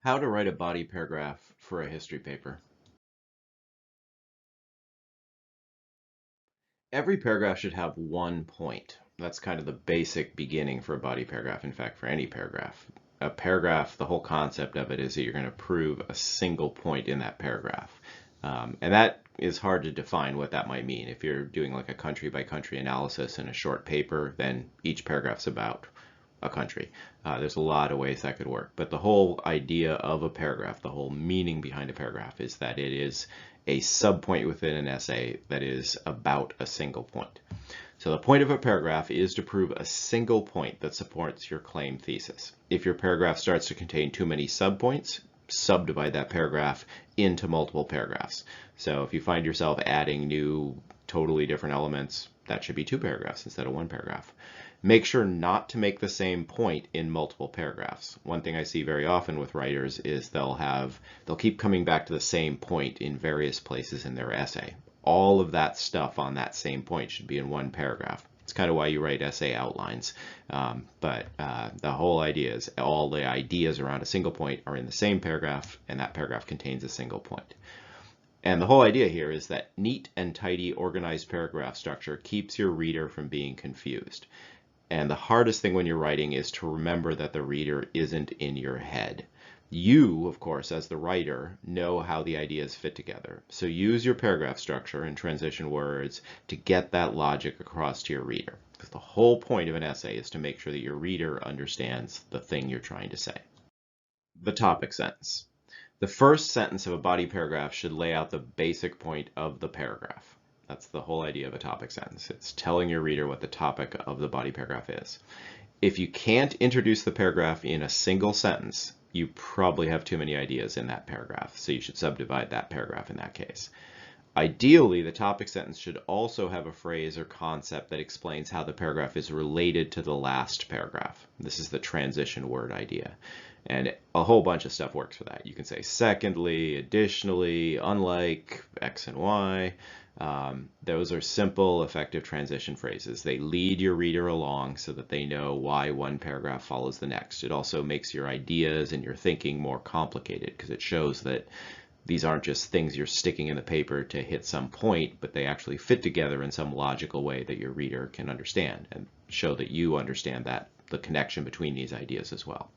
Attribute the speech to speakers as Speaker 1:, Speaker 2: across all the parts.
Speaker 1: How to write a body paragraph for a history paper. Every paragraph should have one point. That's kind of the basic beginning for a body paragraph. In fact, for any paragraph. A paragraph, the whole concept of it is that you're going to prove a single point in that paragraph. And that is hard to define what that might mean. If you're doing like a country by country analysis in a short paper, then each paragraph's about a country. There's a lot of ways that could work. But the whole idea of a paragraph, the whole meaning behind a paragraph is that it is a subpoint within an essay that is about a single point. So the point of a paragraph is to prove a single point that supports your claim thesis. If your paragraph starts to contain too many subpoints, subdivide that paragraph into multiple paragraphs. So if you find yourself adding new, totally different elements, that should be 2 paragraphs instead of 1 paragraph. Make sure not to make the same point in multiple paragraphs. One thing I see very often with writers is they'll keep coming back to the same point in various places in their essay. All of that stuff on that same point should be in 1 paragraph. It's kind of why you write essay outlines. But the whole idea is all the ideas around a single point are in the same paragraph, and that paragraph contains a single point. And the whole idea here is that neat and tidy organized paragraph structure keeps your reader from being confused. And the hardest thing when you're writing is to remember that the reader isn't in your head. You, of course, as the writer, know how the ideas fit together. So use your paragraph structure and transition words to get that logic across to your reader. Because the whole point of an essay is to make sure that your reader understands the thing you're trying to say. The topic sentence. The first sentence of a body paragraph should lay out the basic point of the paragraph. That's the whole idea of a topic sentence. It's telling your reader what the topic of the body paragraph is. If you can't introduce the paragraph in a single sentence, you probably have too many ideas in that paragraph, so you should subdivide that paragraph in that case. Ideally, the topic sentence should also have a phrase or concept that explains how the paragraph is related to the last paragraph. This is the transition word idea. And a whole bunch of stuff works for that. You can say secondly, additionally, unlike, X and Y. Those are simple, effective transition phrases. They lead your reader along so that they know why one paragraph follows the next. It also makes your ideas and your thinking more complicated because it shows that these aren't just things you're sticking in the paper to hit some point, but they actually fit together in some logical way that your reader can understand and show that you understand that the connection between these ideas as well.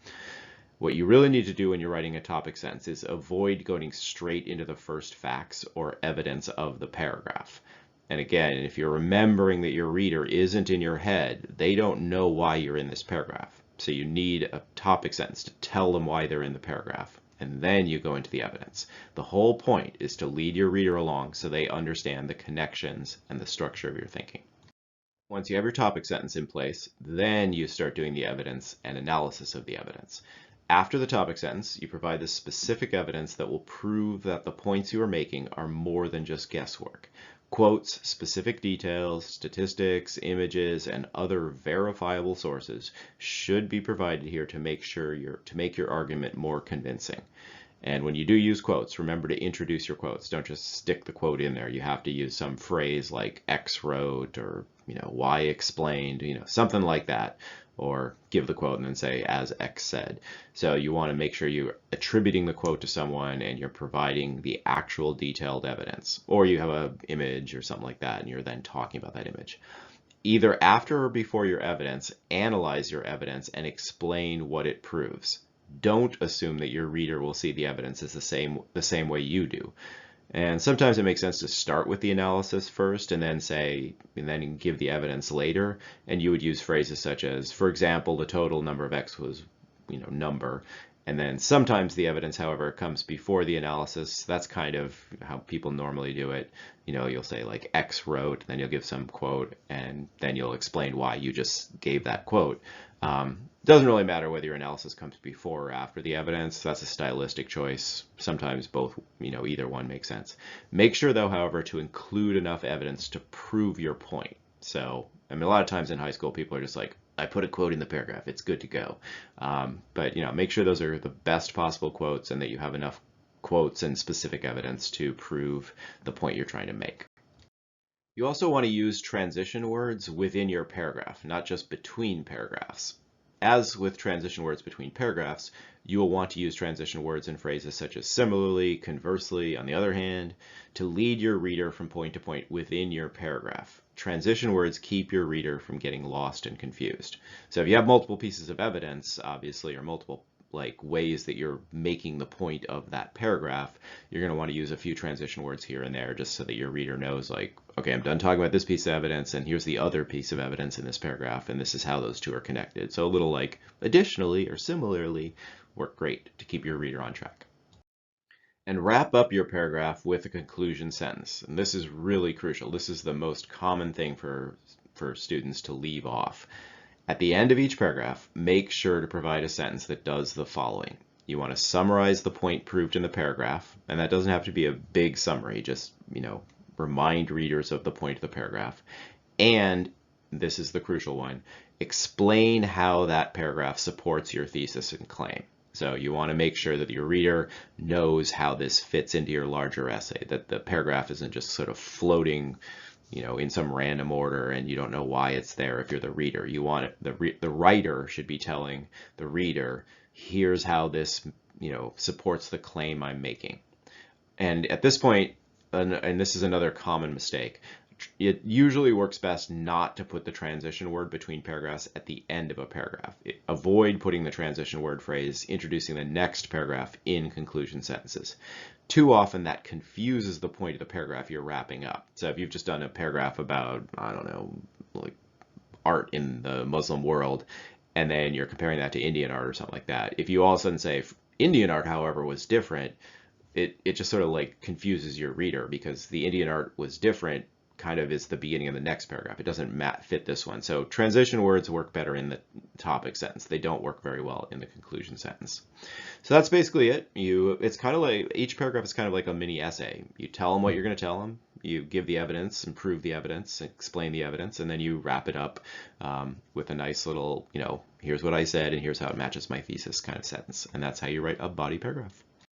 Speaker 1: What you really need to do when you're writing a topic sentence is avoid going straight into the first facts or evidence of the paragraph. And again, if you're remembering that your reader isn't in your head, they don't know why you're in this paragraph. So you need a topic sentence to tell them why they're in the paragraph. And then you go into the evidence. The whole point is to lead your reader along so they understand the connections and the structure of your thinking. Once you have your topic sentence in place, then you start doing the evidence and analysis of the evidence. After the topic sentence, you provide the specific evidence that will prove that the points you are making are more than just guesswork. Quotes, specific details, statistics, images, and other verifiable sources should be provided here to make your argument more convincing. And when you do use quotes, remember to introduce your quotes. Don't just stick the quote in there. You have to use some phrase like X wrote or Y explained, something like that. Or give the quote and then say, as X said. So you want to make sure you're attributing the quote to someone and you're providing the actual detailed evidence. Or you have an image or something like that and you're then talking about that image. Either after or before your evidence, analyze your evidence and explain what it proves. Don't assume that your reader will see the evidence as the same way you do. And sometimes it makes sense to start with the analysis first and then give the evidence later. And you would use phrases such as, for example, the total number of X was, number. And then sometimes the evidence, however, comes before the analysis. That's kind of how people normally do it. You'll say like X wrote, then you'll give some quote, and then you'll explain why you just gave that quote. Doesn't really matter whether your analysis comes before or after the evidence. That's a stylistic choice. Sometimes both, either one makes sense. Make sure though, however, to include enough evidence to prove your point. So, a lot of times in high school, people are just like, I put a quote in the paragraph, it's good to go. But make sure those are the best possible quotes and that you have enough quotes and specific evidence to prove the point you're trying to make. You also want to use transition words within your paragraph, not just between paragraphs. as with transition words between paragraphs, you will want to use transition words in phrases such as similarly, conversely, on the other hand, to lead your reader from point to point within your paragraph. Transition words keep your reader from getting lost and confused. So if you have multiple pieces of evidence, obviously, or multiple ways that you're making the point of that paragraph, you're going to want to use a few transition words here and there just so that your reader knows, like, okay, I'm done talking about this piece of evidence and here's the other piece of evidence in this paragraph and this is how those two are connected. So a little like additionally or similarly work great to keep your reader on track. And wrap up your paragraph with a conclusion sentence. And this is really crucial. This is the most common thing for students to leave off. At the end of each paragraph, make sure to provide a sentence that does the following. You want to summarize the point proved in the paragraph, and that doesn't have to be a big summary, just, remind readers of the point of the paragraph. And this is the crucial one, explain how that paragraph supports your thesis and claim. So you want to make sure that your reader knows how this fits into your larger essay, that the paragraph isn't just sort of floating in some random order and you don't know why it's there if you're the reader. You want it, the writer should be telling the reader, here's how this, supports the claim I'm making. And at this point, and this is another common mistake, it usually works best not to put the transition word between paragraphs at the end of a paragraph. Avoid putting the transition word phrase introducing the next paragraph in conclusion sentences. Too often that confuses the point of the paragraph you're wrapping up. So if you've just done a paragraph about, I don't know, like art in the Muslim world, and then you're comparing that to Indian art or something like that, if you all of a sudden say Indian art, however, was different, it just sort of like confuses your reader because the Indian art was different kind of is the beginning of the next paragraph. It doesn't fit this one. So transition words work better in the topic sentence. They don't work very well in the conclusion sentence. So that's basically it. It's kind of like, each paragraph is kind of like a mini essay. You tell them what you're going to tell them, you give the evidence and prove the evidence, explain the evidence, and then you wrap it up with a nice little, here's what I said and here's how it matches my thesis kind of sentence. And that's how you write a body paragraph.